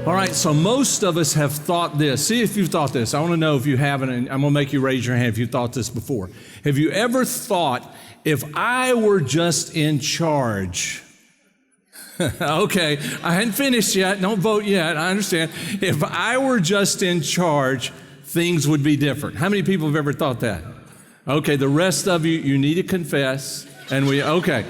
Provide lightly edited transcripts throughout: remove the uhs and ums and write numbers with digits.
All right, so most of us have thought this. See if you've thought this. I want to know if you haven't, and I'm going to make you raise your hand if you've thought this before. Have you ever thought, if I were just in charge? Okay, I hadn't finished yet. Don't vote yet. I understand. If I were just in charge, things would be different. How many people have ever thought that? Okay, the rest of you, you need to confess. Okay.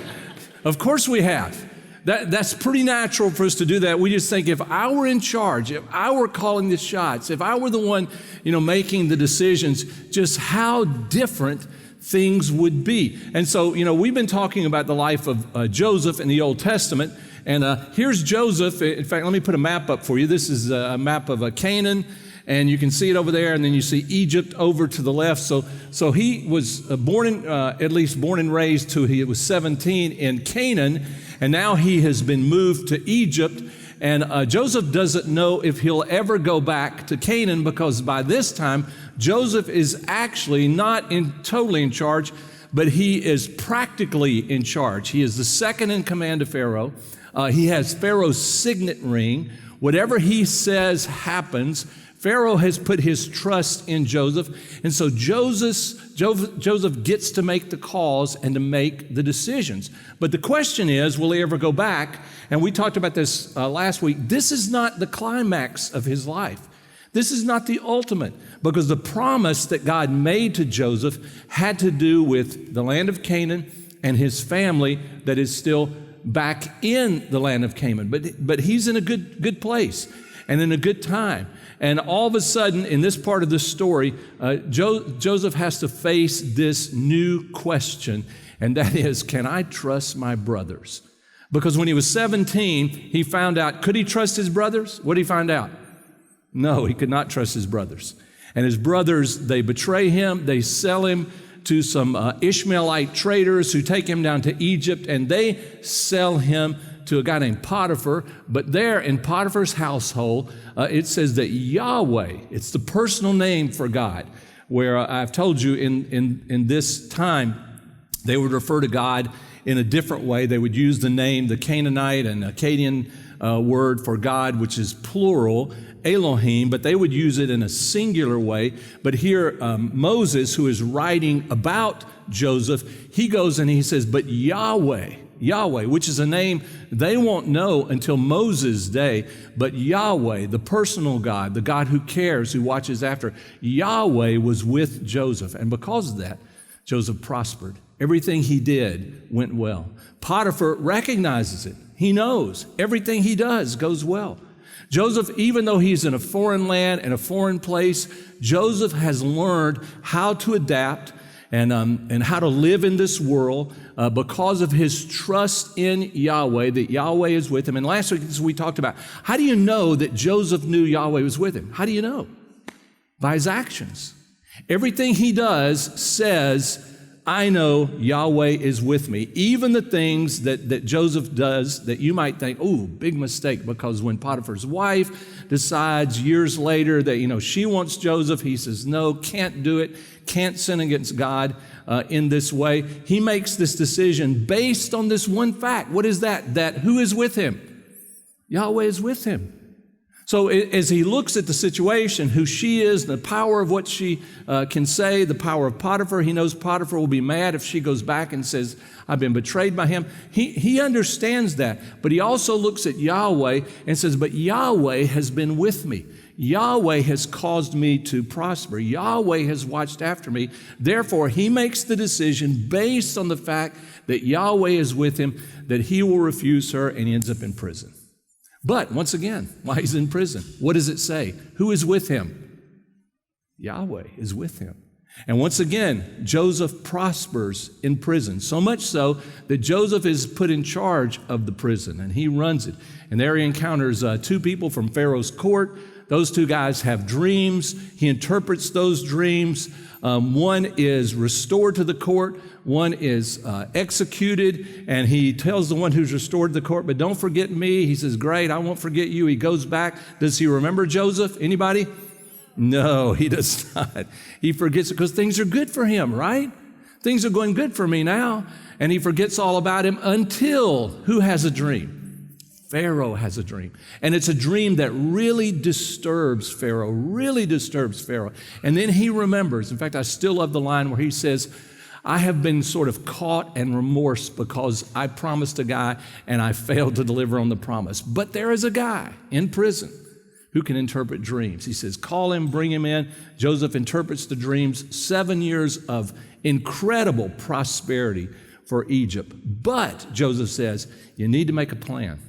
Of course we have. That's pretty natural for us to do that. We just think, if I were in charge, if I were calling the shots, if I were the one, making the decisions, just how different things would be. And so, we've been talking about the life of Joseph in the Old Testament. And here's Joseph. In fact, let me put a map up for you. This is a map of Canaan. And you can see it over there, and then you see Egypt over to the left. So he was born and raised till he was 17 in Canaan, and now he has been moved to Egypt. And Joseph doesn't know if he'll ever go back to Canaan, because by this time, Joseph is actually not totally in charge, but he is practically in charge. He is the second in command of Pharaoh. He has Pharaoh's signet ring. Whatever he says happens. Pharaoh has put his trust in Joseph, and so Joseph gets to make the calls and to make the decisions. But the question is, will he ever go back? And we talked about this last week. This is not the climax of his life. This is not the ultimate, because the promise that God made to Joseph had to do with the land of Canaan and his family that is still back in the land of Canaan. But he's in a good place and in a good time. And all of a sudden, in this part of the story, Joseph has to face this new question, and that is, can I trust my brothers? Because when he was 17, he found out, could he trust his brothers? What did he find out? No, he could not trust his brothers. And his brothers, they betray him, they sell him to some Ishmaelite traders who take him down to Egypt, and they sell him to a guy named Potiphar. But there in Potiphar's household, it says that Yahweh, it's the personal name for God, where I've told you in this time, they would refer to God in a different way. They would use the name, the Canaanite and Akkadian word for God, which is plural, Elohim, but they would use it in a singular way. But here, Moses, who is writing about Joseph, he goes and he says, but Yahweh, which is a name they won't know until Moses' day, but Yahweh, the personal God, the God who cares, who watches after, Yahweh was with Joseph. And because of that, Joseph prospered. Everything he did went well. Potiphar recognizes it. He knows everything he does goes well. Joseph, even though he's in a foreign land and a foreign place, Joseph has learned how to adapt and how to live in this world because of his trust in Yahweh, that Yahweh is with him. And last week we talked about, how do you know that Joseph knew Yahweh was with him? How do you know? By his actions. Everything he does says, I know Yahweh is with me. Even the things that Joseph does that you might think, oh, big mistake, because when Potiphar's wife decides years later that, she wants Joseph, he says, no, can't do it, can't sin against God in this way. He makes this decision based on this one fact. What is that? That who is with him? Yahweh is with him. So as he looks at the situation, who she is, the power of what she can say, the power of Potiphar, he knows Potiphar will be mad if she goes back and says, I've been betrayed by him. He understands that, but he also looks at Yahweh and says, but Yahweh has been with me. Yahweh has caused me to prosper. Yahweh has watched after me. Therefore, he makes the decision based on the fact that Yahweh is with him, that he will refuse her, and he ends up in prison. But once again, while he's in prison, what does it say? Who is with him? Yahweh is with him. And once again, Joseph prospers in prison, so much so that Joseph is put in charge of the prison, and he runs it. And there he encounters two people from Pharaoh's court. Those two guys have dreams. He interprets those dreams. One is restored to the court. One is executed, and he tells the one who's restored to the court, but don't forget me. He says, great, I won't forget you. He goes back. Does he remember Joseph? Anybody? No, he does not. He forgets it because things are good for him, right? Things are going good for me now. And he forgets all about him until who has a dream? Pharaoh has a dream. And it's a dream that really disturbs Pharaoh, And then he remembers. In fact, I still love the line where he says, I have been sort of caught and remorse because I promised a guy and I failed to deliver on the promise. But there is a guy in prison who can interpret dreams. He says, call him, bring him in. Joseph interprets the dreams, 7 years of incredible prosperity for Egypt. But, Joseph says, you need to make a plan.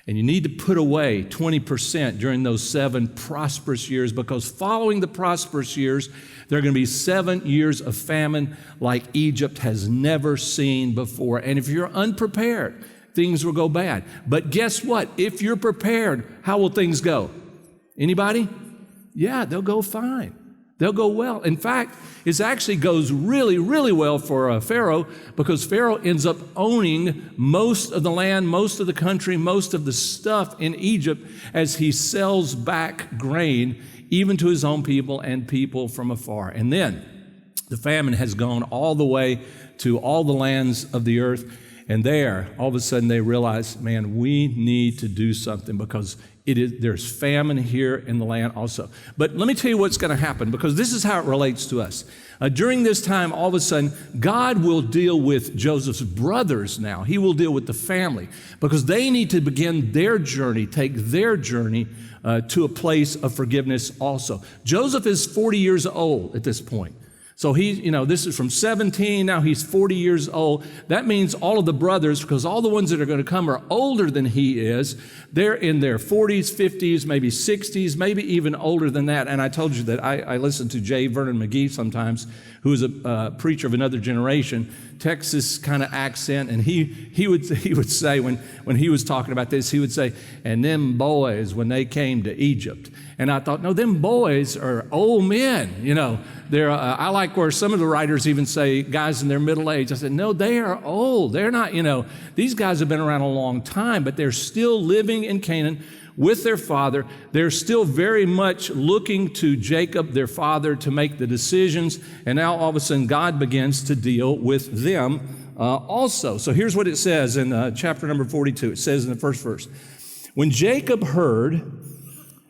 And you need to put away 20% during those 7 prosperous years, because following the prosperous years, there are going to be 7 years of famine like Egypt has never seen before. And if you're unprepared, things will go bad. But guess what? If you're prepared, how will things go? Anybody? Yeah, they'll go fine. They'll go well. In fact, it actually goes really, really well for Pharaoh, because Pharaoh ends up owning most of the land, most of the country, most of the stuff in Egypt as he sells back grain even to his own people and people from afar. And then the famine has gone all the way to all the lands of the earth. And there, all of a sudden they realize, man, we need to do something, because there's famine here in the land also. But let me tell you what's going to happen, because this is how it relates to us. During this time, all of a sudden, God will deal with Joseph's brothers now. He will deal with the family, because they need to begin their journey, take their journey to a place of forgiveness also. Joseph is 40 years old at this point. So this is from 17, now he's 40 years old. That means all of the brothers, because all the ones that are going to come are older than he is. They're in their 40s, 50s, maybe 60s, maybe even older than that. And I told you that I listen to J. Vernon McGee sometimes, who is a preacher of another generation, Texas kind of accent. And he would say, when he was talking about this, he would say, and them boys, when they came to Egypt. And I thought, no, them boys are old men, They're, I like where some of the writers even say guys in their middle age. I said, no, they are old. They're not, these guys have been around a long time, but they're still living in Canaan with their father. They're still very much looking to Jacob, their father, to make the decisions. And now all of a sudden God begins to deal with them also. So here's what it says in chapter number 42. It says in the first verse, when Jacob heard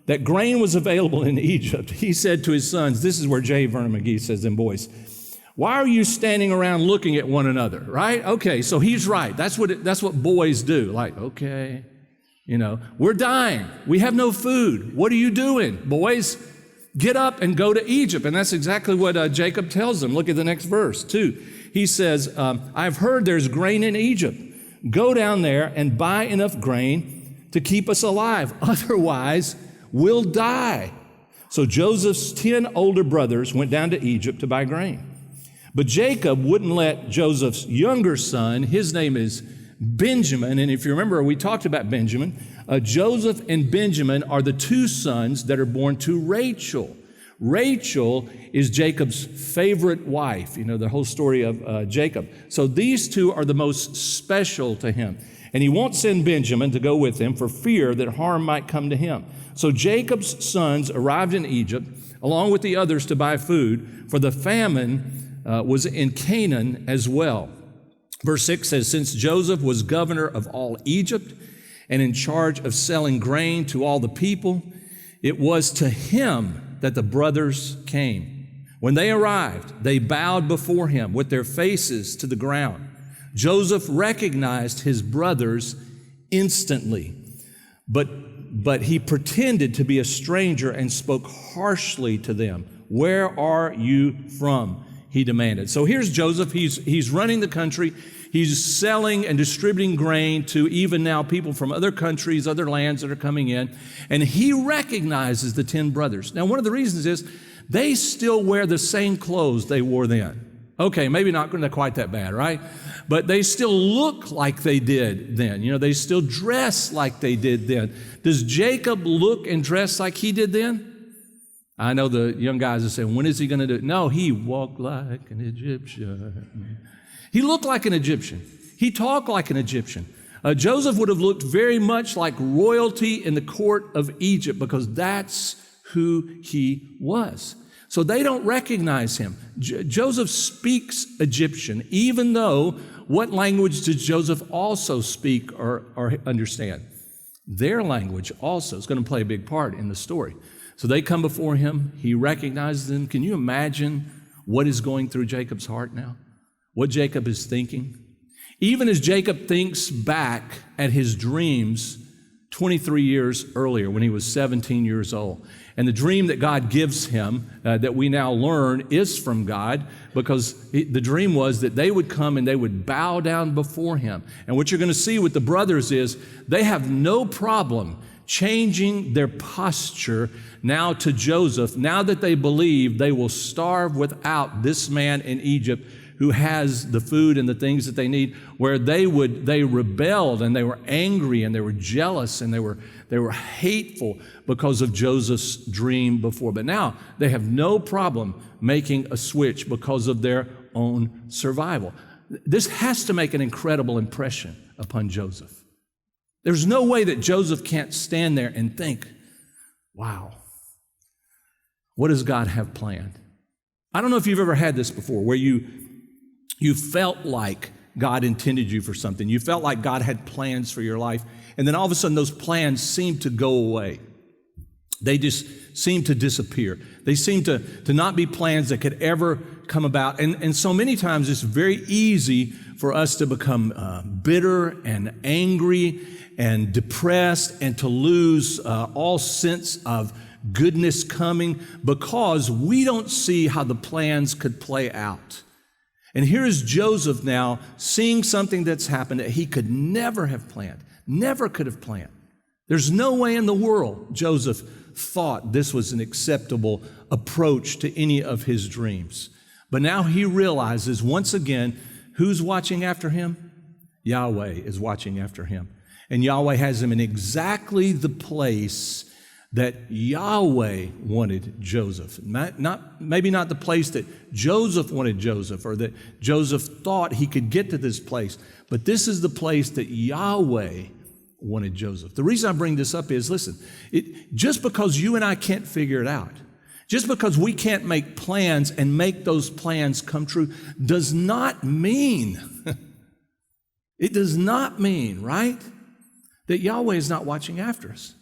that grain was available in Egypt, he said to his sons, this is where J. Vernon McGee says, them boys, why are you standing around looking at one another, right? Okay, so he's right. That's what boys do. Like, okay, we're dying. We have no food. What are you doing? Boys, get up and go to Egypt. And that's exactly what Jacob tells them. Look at the next verse, 2. He says, I've heard there's grain in Egypt. Go down there and buy enough grain to keep us alive. Otherwise, we'll die. So Joseph's 10 older brothers went down to Egypt to buy grain. But Jacob wouldn't let Joseph's younger son, his name is Benjamin, and if you remember, we talked about Benjamin. Joseph and Benjamin are the 2 sons that are born to Rachel. Rachel is Jacob's favorite wife, the whole story of Jacob. So these 2 are the most special to him. And he won't send Benjamin to go with him for fear that harm might come to him. So Jacob's sons arrived in Egypt, along with the others, to buy food, for the famine was in Canaan as well. Verse 6 says, since Joseph was governor of all Egypt and in charge of selling grain to all the people, it was to him that the brothers came. When they arrived, they bowed before him with their faces to the ground. Joseph recognized his brothers instantly, but he pretended to be a stranger and spoke harshly to them. Where are you from? He demanded. So here's Joseph. He's running the country. He's selling and distributing grain to even now people from other countries, other lands that are coming in. And he recognizes the 10 brothers. Now, one of the reasons is they still wear the same clothes they wore then. Okay, maybe not quite that bad, right? But they still look like they did then. They still dress like they did then. Does Jacob look and dress like he did then? I know the young guys are saying, when is he going to do it? No, he walked like an Egyptian. He looked like an Egyptian. He talked like an Egyptian. Joseph would have looked very much like royalty in the court of Egypt, because that's who he was. So they don't recognize him. Joseph speaks Egyptian, even though what language does Joseph also speak or understand? Their language also is going to play a big part in the story. So they come before him. He recognizes them. Can you imagine what is going through Jacob's heart now? What Jacob is thinking? Even as Jacob thinks back at his dreams 23 years earlier when he was 17 years old. And the dream that God gives him that we now learn is from God, because the dream was that they would come and they would bow down before him. And what you're going to see with the brothers is they have no problem changing their posture now to Joseph, now that they believe they will starve without this man in Egypt who has the food and the things that they need, where they rebelled and they were angry and they were jealous and they were hateful because of Joseph's dream before. But now they have no problem making a switch because of their own survival. This has to make an incredible impression upon Joseph. There's no way that Joseph can't stand there and think, wow, what does God have planned? I don't know if you've ever had this before, where you felt like God intended you for something. You felt like God had plans for your life. And then all of a sudden those plans seem to go away. They just seem to disappear. They seem to not be plans that could ever come about. And so many times it's very easy for us to become bitter and angry and depressed and to lose all sense of goodness coming because we don't see how the plans could play out. And here is Joseph now seeing something that's happened that he could never have planned, never could have planned. There's no way in the world Joseph thought this was an acceptable approach to any of his dreams. But now he realizes once again, who's watching after him? Yahweh is watching after him. And Yahweh has him in exactly the place that Yahweh wanted Joseph. Maybe not the place that Joseph wanted Joseph, or that Joseph thought he could get to this place, but this is the place that Yahweh wanted Joseph. The reason I bring this up is, listen, just because you and I can't figure it out, just because we can't make plans and make those plans come true, does not mean, it does not mean, right, that Yahweh is not watching after us.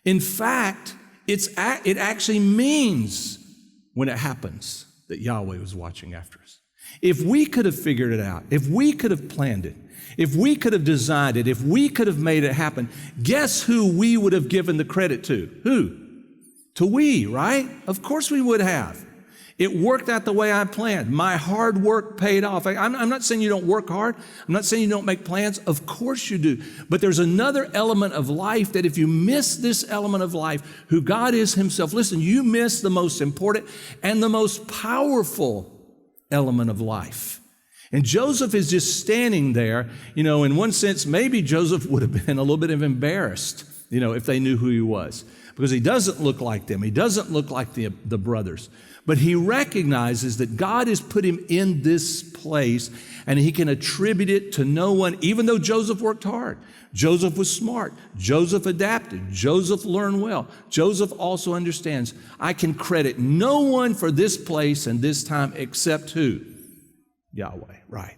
In fact, it actually means when it happens that Yahweh was watching after us. If we could have figured it out, if we could have planned it, if we could have designed it, if we could have made it happen, guess who we would have given the credit to? Who? To we, right? Of course we would have. It worked out the way I planned. My hard work paid off. I'm not saying you don't work hard. I'm not saying you don't make plans. Of course you do. But there's another element of life that if you miss this element of life, who God is himself, listen, you miss the most important and the most powerful element of life. And Joseph is just standing there, in one sense, maybe Joseph would have been a little bit embarrassed, if they knew who he was, because he doesn't look like them. He doesn't look like the brothers. But he recognizes that God has put him in this place and he can attribute it to no one, even though Joseph worked hard. Joseph was smart. Joseph adapted. Joseph learned well. Joseph also understands, I can credit no one for this place and this time except who? Yahweh, right.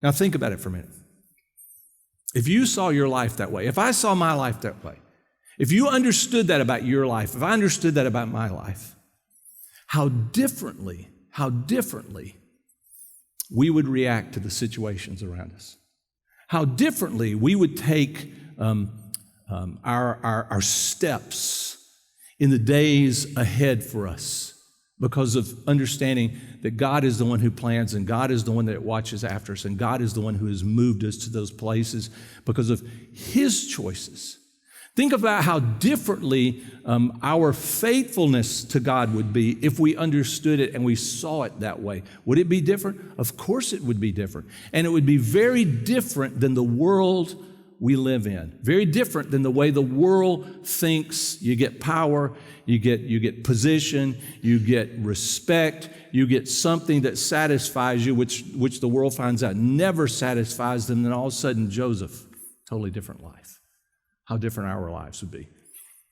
Now think about it for a minute. If you saw your life that way, if I saw my life that way, if you understood that about your life, if I understood that about my life, how differently we would react to the situations around us. How differently we would take our steps in the days ahead for us because of understanding that God is the one who plans and God is the one that watches after us and God is the one who has moved us to those places because of his choices. Think about how differently our faithfulness to God would be if we understood it and we saw it that way. Would it be different? Of course it would be different. And it would be very different than the world we live in. Very different than the way the world thinks you get power, you get position, you get respect, you get something that satisfies you, which the world finds out never satisfies them. Then all of a sudden, Joseph, totally different life. How different our lives would be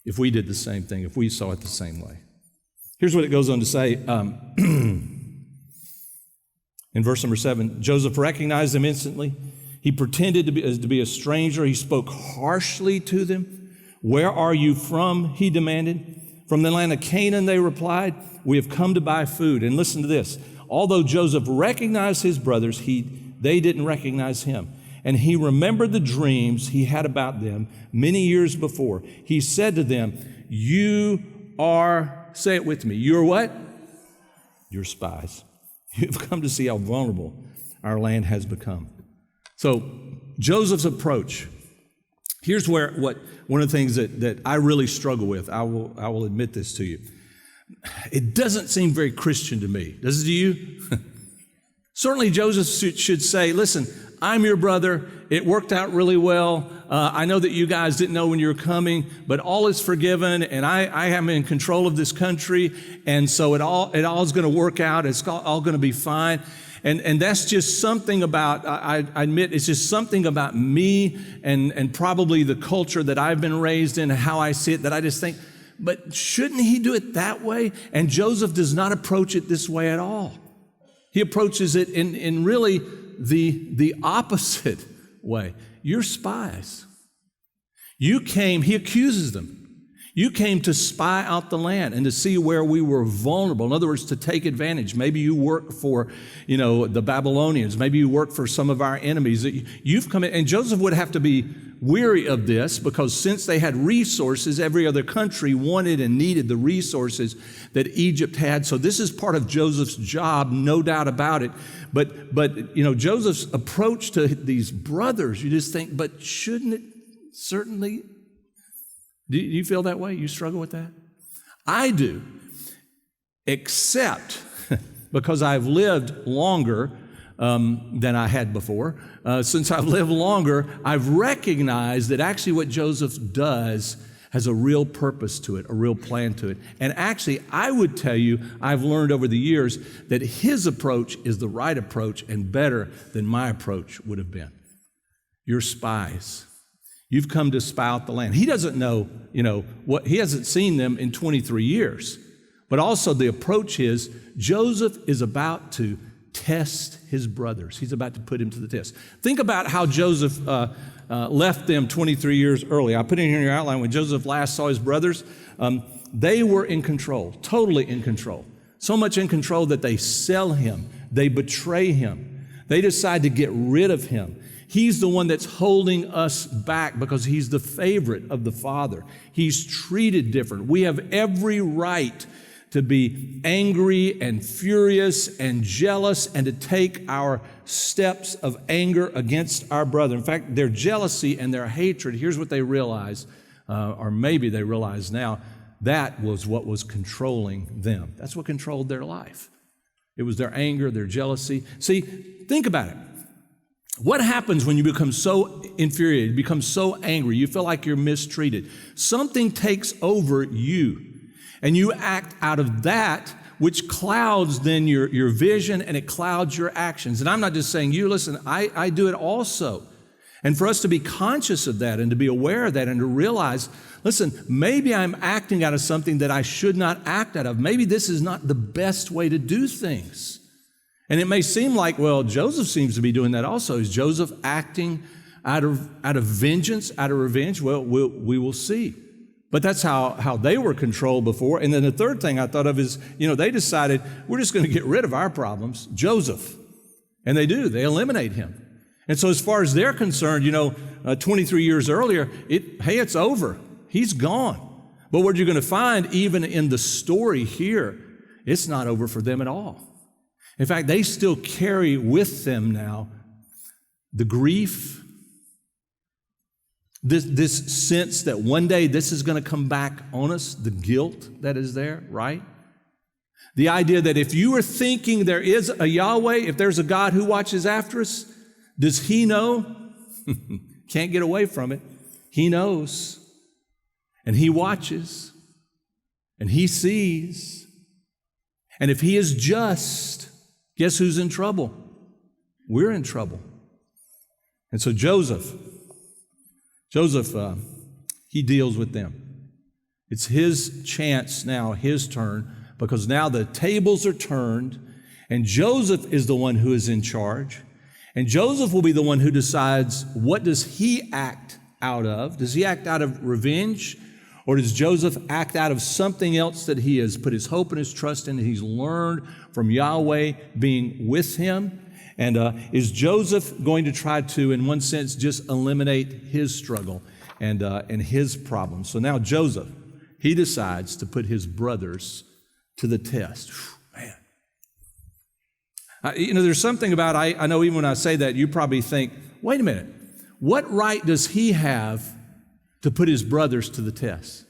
if we did the same thing, if we saw it the same way. Here's what it goes on to say in verse number 7. Joseph recognized them instantly. He pretended to be a stranger. He spoke harshly to them. "Where are you from?" he demanded. "From the land of Canaan," they replied. "We have come to buy food." And listen to this. Although Joseph recognized his brothers, they didn't recognize him. And he remembered the dreams he had about them many years before. He said to them, "You are," say it with me, "you're what? You're spies. You've come to see how vulnerable our land has become." So Joseph's approach, here's one of the things that I really struggle with. I will admit this to you. It doesn't seem very Christian to me. Does it to you? Certainly Joseph should say, "Listen, I'm your brother. It worked out really well. I know that you guys didn't know when you were coming, but all is forgiven, and I am in control of this country, and so it all is going to work out. It's all going to be fine." And that's just something about, I admit, it's just something about me and probably the culture that I've been raised in and how I see it that I just think, but shouldn't he do it that way? And Joseph does not approach it this way at all. He approaches it in really the opposite way. You're spies. You came, he accuses them. You came to spy out the land and to see where we were vulnerable. In other words, to take advantage. Maybe you work for, the Babylonians. Maybe you work for some of our enemies. You've come in, and Joseph would have to be weary of this because since they had resources, every other country wanted and needed the resources that Egypt had. So this is part of Joseph's job, no doubt about it. But Joseph's approach to these brothers, you just think, but shouldn't it certainly? Do you feel that way? You struggle with that? I do, except because I've lived longer than I had before. Since I've lived longer, I've recognized that actually what Joseph does has a real purpose to it, a real plan to it. And actually, I would tell you, I've learned over the years that his approach is the right approach and better than my approach would have been. You're spies. You've come to spy out the land. He doesn't know, what he hasn't seen them in 23 years. But also the approach is Joseph is about to test his brothers. He's about to put him to the test. Think about how Joseph left them 23 years early. I put it in your outline. When Joseph last saw his brothers, they were in control, totally in control. So much in control that they sell him. They betray him. They decide to get rid of him. He's the one that's holding us back because he's the favorite of the Father. He's treated different. We have every right to be angry and furious and jealous and to take our steps of anger against our brother. In fact, their jealousy and their hatred, here's what they realize, or maybe they realize now, that was what was controlling them. That's what controlled their life. It was their anger, their jealousy. See, think about it. What happens when you become so infuriated, you become so angry, you feel like you're mistreated? Something takes over you, and you act out of that, which clouds then your vision, and it clouds your actions. And I'm not just saying you, listen, I do it also. And for us to be conscious of that and to be aware of that and to realize, listen, maybe I'm acting out of something that I should not act out of. Maybe this is not the best way to do things. And it may seem like, well, Joseph seems to be doing that also. Is Joseph acting out of vengeance, out of revenge? Well, we will see. But that's how they were controlled before. And then the third thing I thought of is, they decided, we're just going to get rid of our problems, Joseph. And they do. They eliminate him. And so as far as they're concerned, 23 years earlier, it's over. He's gone. But what you're going to find, even in the story here, it's not over for them at all. In fact, they still carry with them now the grief, this sense that one day this is going to come back on us, the guilt that is there, right? The idea that if you are thinking there is a Yahweh, if there's a God who watches after us, does he know? Can't get away from it. He knows, and he watches, and he sees. And if he is just, guess who's in trouble? We're in trouble. And so Joseph, he deals with them. It's his chance now, his turn, because now the tables are turned, and Joseph is the one who is in charge. And Joseph will be the one who decides, what does he act out of? Does he act out of revenge? Or does Joseph act out of something else that he has put his hope and his trust in, that he's learned from Yahweh being with him? And is Joseph going to try to, in one sense, just eliminate his struggle and his problems? So now Joseph, he decides to put his brothers to the test. Whew, man. There's something about, I know even when I say that, you probably think, wait a minute, what right does he have to put his brothers to the test?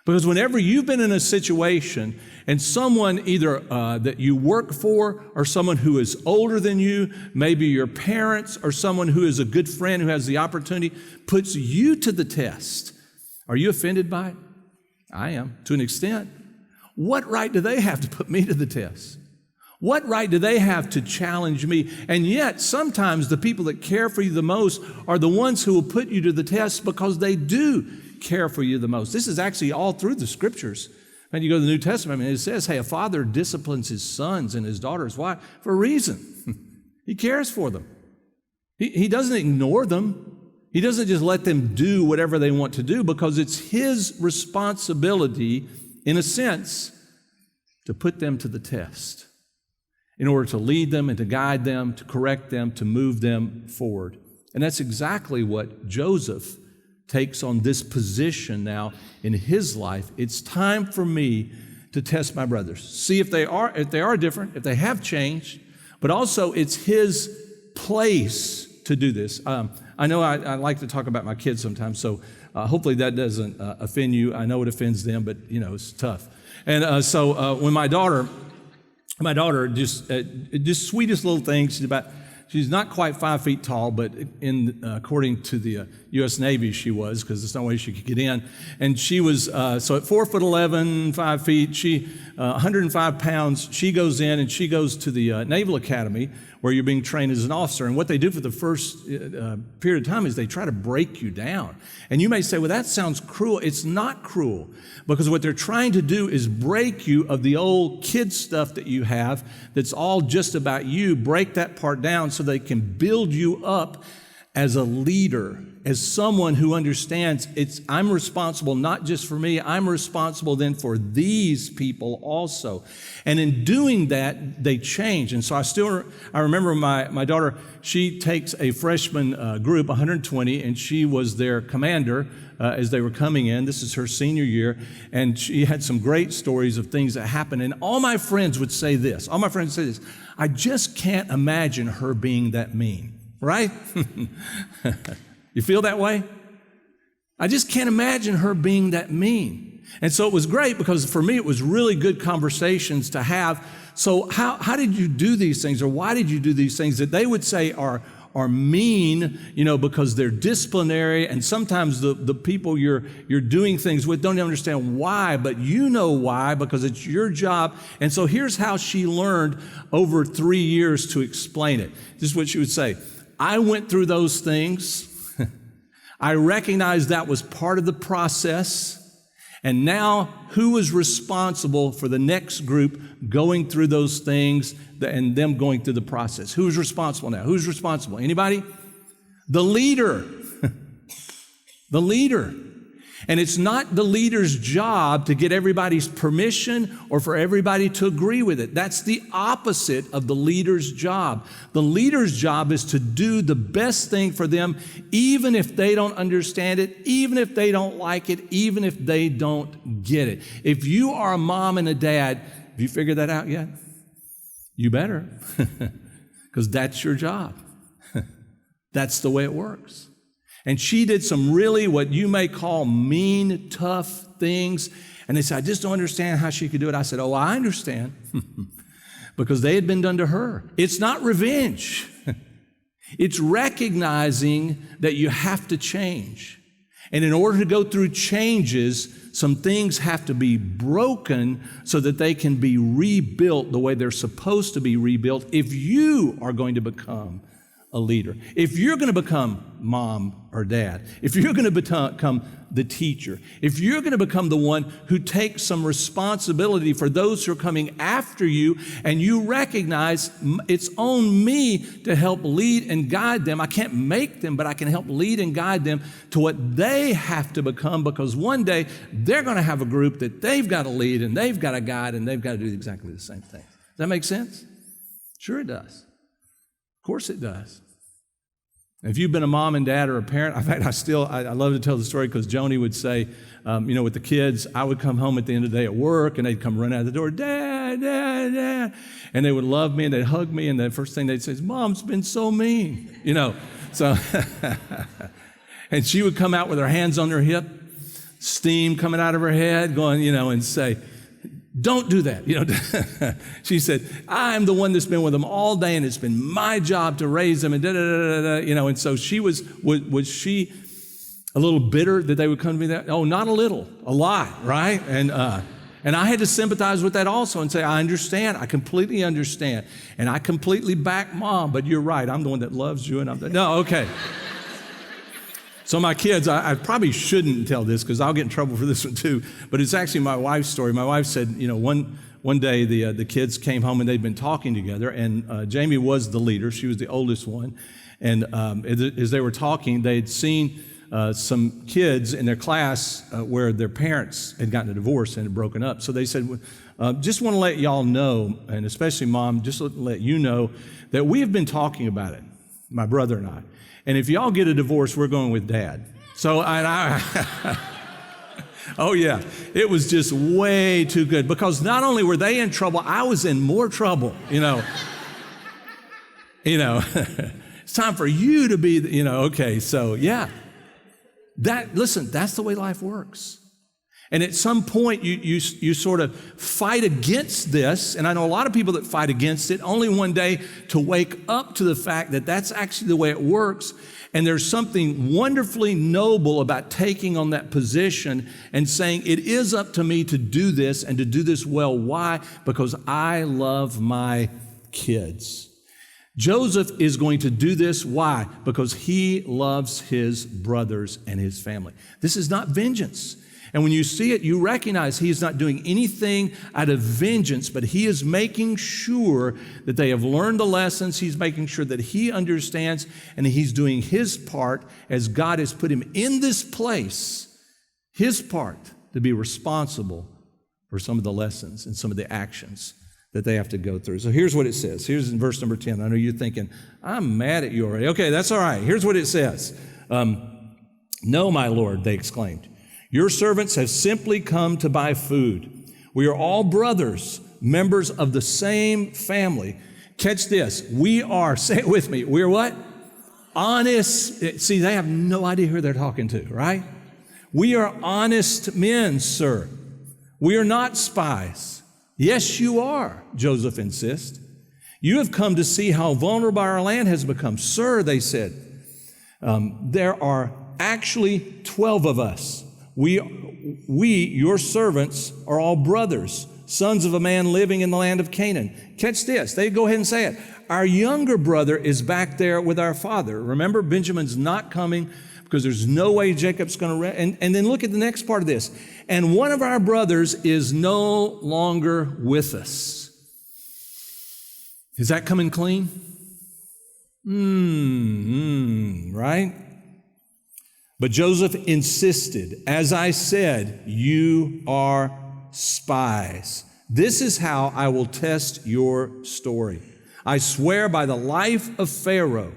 Because whenever you've been in a situation and someone either that you work for or someone who is older than you, maybe your parents or someone who is a good friend who has the opportunity, puts you to the test, are you offended by it? I am, to an extent. What right do they have to put me to the test? What right do they have to challenge me? And yet, sometimes the people that care for you the most are the ones who will put you to the test because they do care for you the most. This is actually all through the scriptures. When you go to the New Testament, it says, hey, a father disciplines his sons and his daughters. Why? For a reason. He cares for them. He doesn't ignore them. He doesn't just let them do whatever they want to do, because it's his responsibility, in a sense, to put them to the test in order to lead them and to guide them, to correct them, to move them forward. And that's exactly what Joseph takes on this position now in his life. It's time for me to test my brothers, see if they are different, if they have changed, but also it's his place to do this. I know I like to talk about my kids sometimes, so hopefully that doesn't offend you. I know it offends them, but it's tough. And so when my daughter, just sweetest little thing. She's not quite 5 feet tall, but according to the U.S. Navy, she was, because there's no way she could get in. And she was, so at 4'11", 5 feet, she 105 pounds, she goes in and she goes to the Naval Academy where you're being trained as an officer. And what they do for the first period of time is they try to break you down. And you may say, well, that sounds cruel. It's not cruel, because what they're trying to do is break you of the old kid stuff that you have that's all just about you, break that part down so they can build you up as a leader, as someone who understands I'm responsible not just for me, I'm responsible then for these people also. And in doing that, they change. And so I remember my daughter, she takes a freshman group, 120, and she was their commander as they were coming in. This is her senior year, and she had some great stories of things that happened. And all my friends would say this, I just can't imagine her being that mean. Right? You feel that way? I just can't imagine her being that mean. And so it was great, because for me it was really good conversations to have. So how did you do these things, or why did you do these things that they would say are mean, because they're disciplinary, and sometimes the people you're doing things with don't understand why, but you know why, because it's your job. And so here's how she learned over 3 years to explain it. This is what she would say. I went through those things. I recognized that was part of the process. And now, who is responsible for the next group going through those things and them going through the process? Who's responsible now? Who's responsible? Anybody? The leader. The leader. And it's not the leader's job to get everybody's permission or for everybody to agree with it. That's the opposite of the leader's job. The leader's job is to do the best thing for them, even if they don't understand it, even if they don't like it, even if they don't get it. If you are a mom and a dad, have you figured that out yet? You better, because that's your job. That's the way it works. And she did some really what you may call mean, tough things. And they said, I just don't understand how she could do it. I said, oh, I understand. Because they had been done to her. It's not revenge. It's recognizing that you have to change. And in order to go through changes, some things have to be broken so that they can be rebuilt the way they're supposed to be rebuilt if you are going to become a leader. If you're going to become mom or dad, if you're going to become the teacher, if you're going to become the one who takes some responsibility for those who are coming after you, and you recognize it's on me to help lead and guide them. I can't make them, but I can help lead and guide them to what they have to become, because one day they're going to have a group that they've got to lead and they've got to guide and they've got to do exactly the same thing. Does that make sense? Sure it does. Of course it does. If you've been a mom and dad or a parent, in fact, I love to tell the story because Joni would say, with the kids, I would come home at the end of the day at work and they'd come run out the door, Dad, Dad, Dad. And they would love me and they'd hug me, and the first thing they'd say is, Mom's been so mean, So, and she would come out with her hands on her hip, steam coming out of her head, going, and say, don't do that. She said, I'm the one that's been with them all day, and it's been my job to raise them, and and so she was she a little bitter that they would come to me that? Oh, not a little, a lot, right? And I had to sympathize with that also and say, I understand, I completely understand, and I completely back Mom, but you're right, I'm the one that loves you, and okay. So my kids, I probably shouldn't tell this because I'll get in trouble for this one too, but it's actually my wife's story. My wife said, one day the kids came home and they'd been talking together, and Jamie was the leader. She was the oldest one. And as they were talking, they'd seen some kids in their class where their parents had gotten a divorce and had broken up. So they said, just want to let y'all know, and especially Mom, just to let you know that we have been talking about it, my brother and I. And if y'all get a divorce, we're going with Dad. So oh yeah, it was just way too good, because not only were they in trouble, I was in more trouble, It's time for you to be, okay, so yeah. Listen, that's the way life works. And at some point, you sort of fight against this, and I know a lot of people that fight against it, only one day to wake up to the fact that that's actually the way it works, and there's something wonderfully noble about taking on that position and saying, it is up to me to do this and to do this well. Why? Because I love my kids. Joseph is going to do this. Why? Because he loves his brothers and his family. This is not vengeance. And when you see it, you recognize he is not doing anything out of vengeance, but he is making sure that they have learned the lessons. He's making sure that he understands, and he's doing his part as God has put him in this place, his part to be responsible for some of the lessons and some of the actions that they have to go through. So here's what it says. Here's in verse number 10. I know you're thinking, I'm mad at you already. Okay, that's all right. Here's what it says. No, my Lord, they exclaimed. Your servants have simply come to buy food. We are all brothers, members of the same family. Catch this. We are, say it with me, we're what? Honest. See, they have no idea who they're talking to, right? We are honest men, sir. We are not spies. Yes, you are, Joseph insists. You have come to see how vulnerable our land has become. Sir, they said, there are actually 12 of us. We, your servants, are all brothers, sons of a man living in the land of Canaan. Catch this. They go ahead and say it. Our younger brother is back there with our father. Remember, Benjamin's not coming because there's no way Jacob's going to... And then look at the next part of this. And one of our brothers is no longer with us. Is that coming clean? Right? But Joseph insisted, as I said, you are spies. This is how I will test your story. I swear by the life of Pharaoh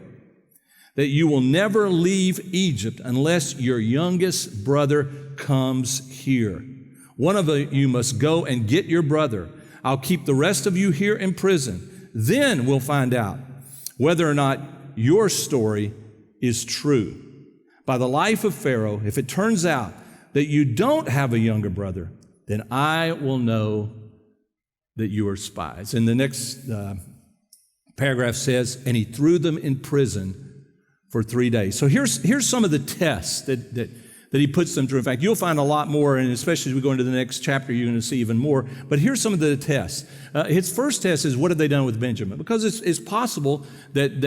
that you will never leave Egypt unless your youngest brother comes here. One of you must go and get your brother. I'll keep the rest of you here in prison. Then we'll find out whether or not your story is true. By the life of Pharaoh, if it turns out that you don't have a younger brother, then I will know that you are spies. And the next paragraph says, and he threw them in prison for 3 days. So here's some of the tests that he puts them through. In fact, you'll find a lot more, and especially as we go into the next chapter, you're going to see even more. But here's some of the tests. His first test is, what have they done with Benjamin? Because it's possible that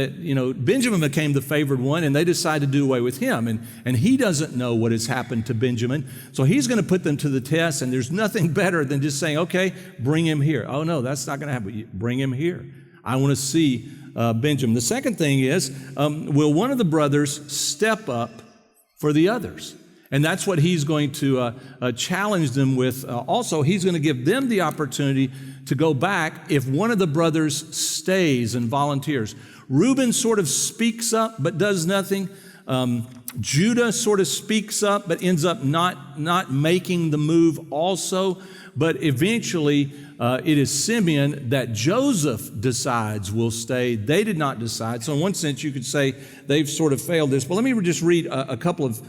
Benjamin became the favored one, and they decide to do away with him. And he doesn't know what has happened to Benjamin. So he's going to put them to the test, and there's nothing better than just saying, okay, bring him here. Oh, no, that's not going to happen. Bring him here. I want to see Benjamin. The second thing is, will one of the brothers step up for the others? And that's what he's going to challenge them with. Also, he's going to give them the opportunity to go back if one of the brothers stays and volunteers. Reuben sort of speaks up but does nothing. Judah sort of speaks up but ends up not making the move also. But eventually, it is Simeon that Joseph decides will stay. They did not decide. So in one sense, you could say they've sort of failed this. But let me just read a couple of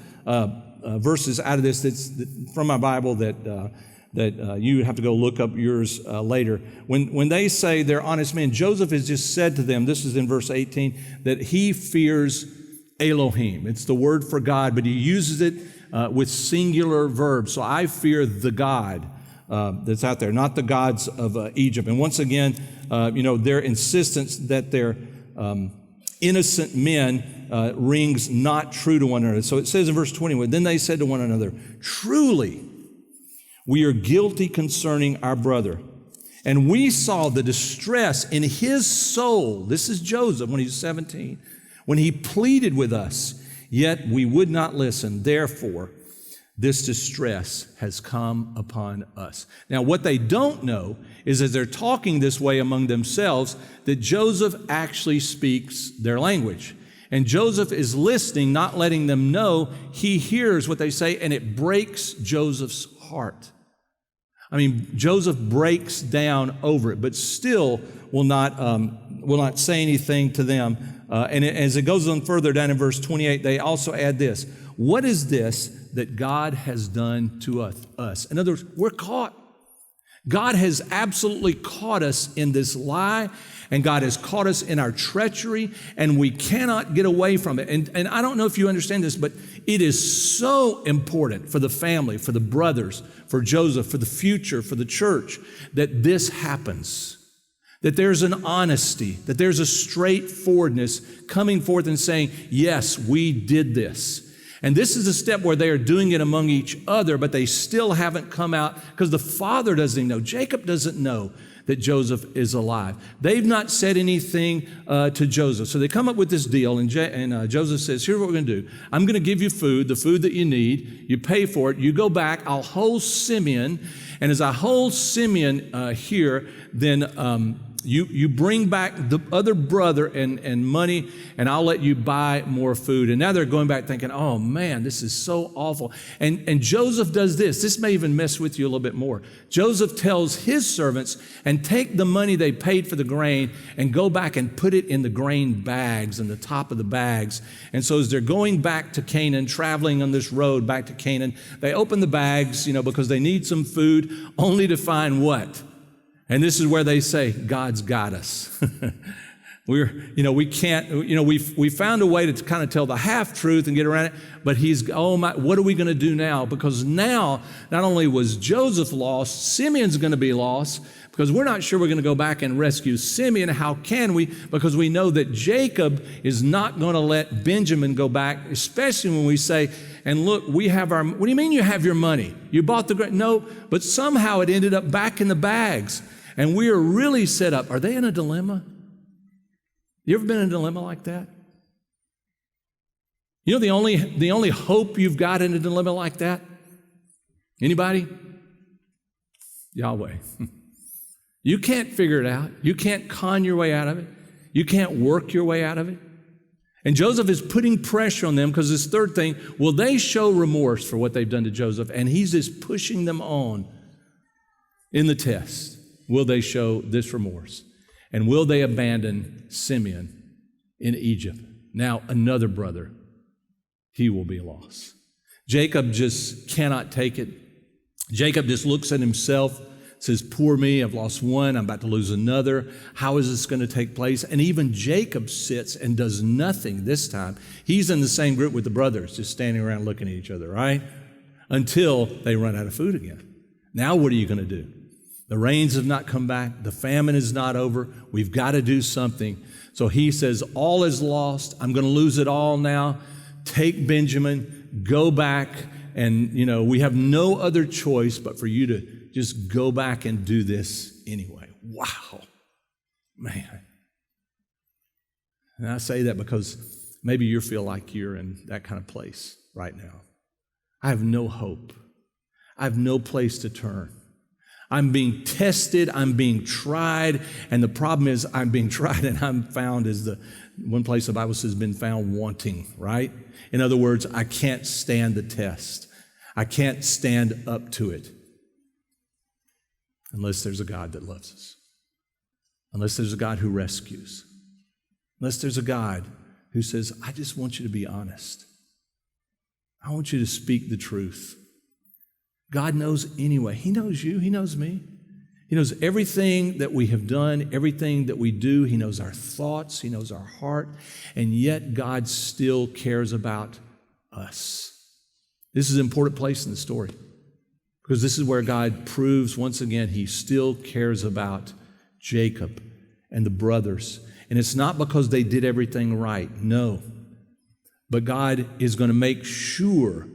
verses out of this that's from my Bible that you have to go look up yours later. When they say they're honest men, Joseph has just said to them, this is in verse 18, that he fears Elohim. It's the word for God, but he uses it with singular verbs. So I fear the God that's out there, not the gods of Egypt. And once again, their insistence that they're innocent men rings not true to one another. So it says in verse 21, then they said to one another, truly, we are guilty concerning our brother. And we saw the distress in his soul. This is Joseph when he's 17, when he pleaded with us, yet we would not listen. Therefore, this distress has come upon us. Now, what they don't know is as they're talking this way among themselves, that Joseph actually speaks their language. And Joseph is listening, not letting them know. He hears what they say, and it breaks Joseph's heart. I mean, Joseph breaks down over it, but still will not say anything to them. As it goes on further down in verse 28, they also add this. What is this that God has done to us? In other words, we're caught. God has absolutely caught us in this lie, and God has caught us in our treachery, and we cannot get away from it. And I don't know if you understand this, but it is so important for the family, for the brothers, for Joseph, for the future, for the church, that this happens. That there's an honesty, that there's a straightforwardness coming forth and saying, yes, we did this. And this is a step where they are doing it among each other, but they still haven't come out because the father doesn't even know. Jacob doesn't know that Joseph is alive. They've not said anything to Joseph. So they come up with this deal, and Joseph says, here's what we're going to do. I'm going to give you food, the food that you need. You pay for it. You go back. I'll hold Simeon. And as I hold Simeon here, then you bring back the other brother and money, and I'll let you buy more food. And now they're going back thinking, oh man, this is so awful. And Joseph does this. This may even mess with you a little bit more. Joseph tells his servants, and take the money they paid for the grain and go back and put it in the grain bags, in the top of the bags. And so as they're going back to Canaan, traveling on this road back to Canaan, they open the bags, because they need some food, only to find what? And this is where they say, God's got us. We found a way to kind of tell the half truth and get around it, but what are we going to do now? Because now, not only was Joseph lost, Simeon's going to be lost, because we're not sure we're going to go back and rescue Simeon. How can we? Because we know that Jacob is not going to let Benjamin go back, especially when we say, and look, we have what do you mean you have your money? You bought the grain? No, but somehow it ended up back in the bags. And we are really set up. Are they in a dilemma? You ever been in a dilemma like that? The only hope you've got in a dilemma like that? Anybody? Yahweh. You can't figure it out. You can't con your way out of it. You can't work your way out of it. And Joseph is putting pressure on them because this third thing, will they show remorse for what they've done to Joseph? And he's just pushing them on in the test. Will they show this remorse? And will they abandon Simeon in Egypt? Now, another brother, he will be lost. Jacob just cannot take it. Jacob just looks at himself, says, poor me, I've lost one, I'm about to lose another. How is this going to take place? And even Jacob sits and does nothing this time. He's in the same group with the brothers, just standing around looking at each other, right? Until they run out of food again. Now what are you going to do? The rains have not come back. The famine is not over. We've got to do something. So he says, all is lost. I'm going to lose it all now. Take Benjamin, go back, and, we have no other choice but for you to just go back and do this anyway. Wow. Man. And I say that because maybe you feel like you're in that kind of place right now. I have no hope. I have no place to turn. I'm being tested, I'm being tried, and the problem is I'm being tried and I'm found as the one place the Bible says been found wanting, right? In other words, I can't stand the test. I can't stand up to it unless there's a God that loves us, unless there's a God who rescues, unless there's a God who says, I just want you to be honest. I want you to speak the truth. God knows anyway. He knows you. He knows me. He knows everything that we have done, everything that we do. He knows our thoughts. He knows our heart. And yet God still cares about us. This is an important place in the story because this is where God proves once again He still cares about Jacob and the brothers. And it's not because they did everything right. No. But God is going to make sure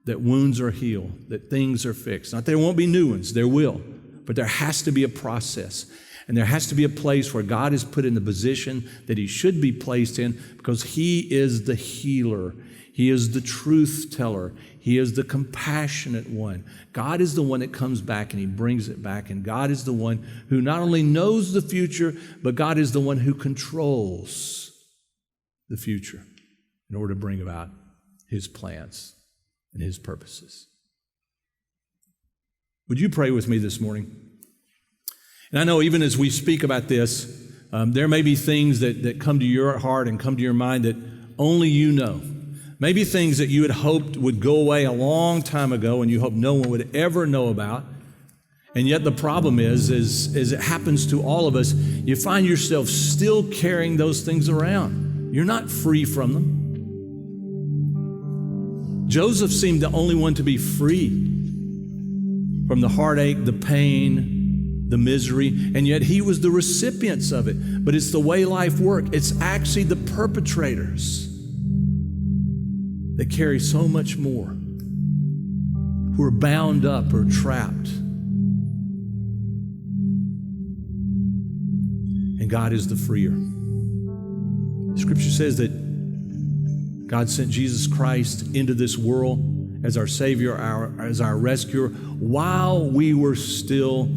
that wounds are healed, that things are fixed. Not that there won't be new ones, there will, but there has to be a process. And there has to be a place where God is put in the position that He should be placed in because He is the healer. He is the truth teller. He is the compassionate one. God is the one that comes back and He brings it back. And God is the one who not only knows the future, but God is the one who controls the future in order to bring about His plans and His purposes. Would you pray with me this morning? And I know even as we speak about this, there may be things that come to your heart and come to your mind that only you know. Maybe things that you had hoped would go away a long time ago and you hope no one would ever know about. And yet the problem is it happens to all of us, you find yourself still carrying those things around. You're not free from them. Joseph seemed the only one to be free from the heartache, the pain, the misery, and yet he was the recipient of it. But it's the way life works. It's actually the perpetrators that carry so much more, who are bound up or trapped. And God is the freer. The Scripture says that God sent Jesus Christ into this world as our Savior, as our rescuer, while we were still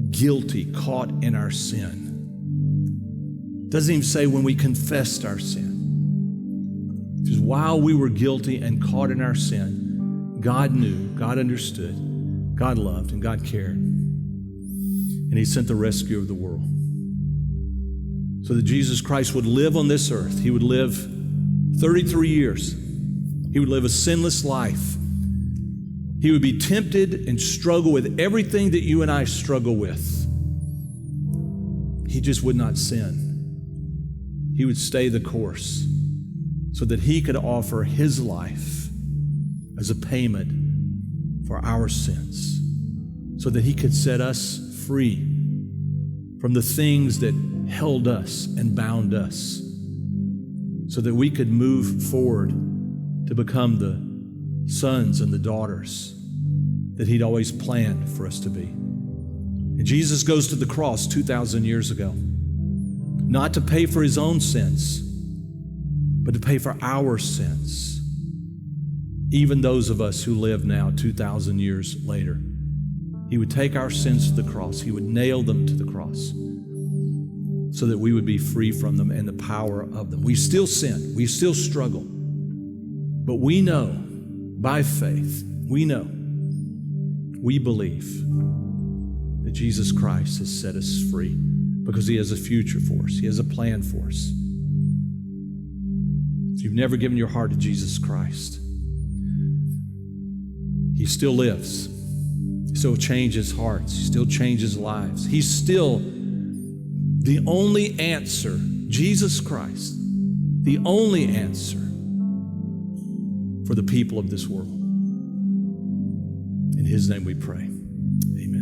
guilty, caught in our sin. It doesn't even say when we confessed our sin. It says while we were guilty and caught in our sin, God knew, God understood, God loved, and God cared. And He sent the rescuer of the world so that Jesus Christ would live on this earth. He would live 33 years. He would live a sinless life. He would be tempted and struggle with everything that you and I struggle with. He just would not sin. He would stay the course so that He could offer His life as a payment for our sins, so that He could set us free from the things that held us and bound us, so that we could move forward to become the sons and the daughters that He'd always planned for us to be. And Jesus goes to the cross 2,000 years ago, not to pay for His own sins, but to pay for our sins, even those of us who live now 2,000 years later. He would take our sins to the cross. He would nail them to the cross so that we would be free from them and the power of them. We still sin. We still struggle. But we know, by faith, we believe that Jesus Christ has set us free because He has a future for us. He has a plan for us. If you've never given your heart to Jesus Christ, He still lives. He still changes hearts. He still changes lives. He's still the only answer, Jesus Christ, the only answer for the people of this world. In his name we pray. Amen.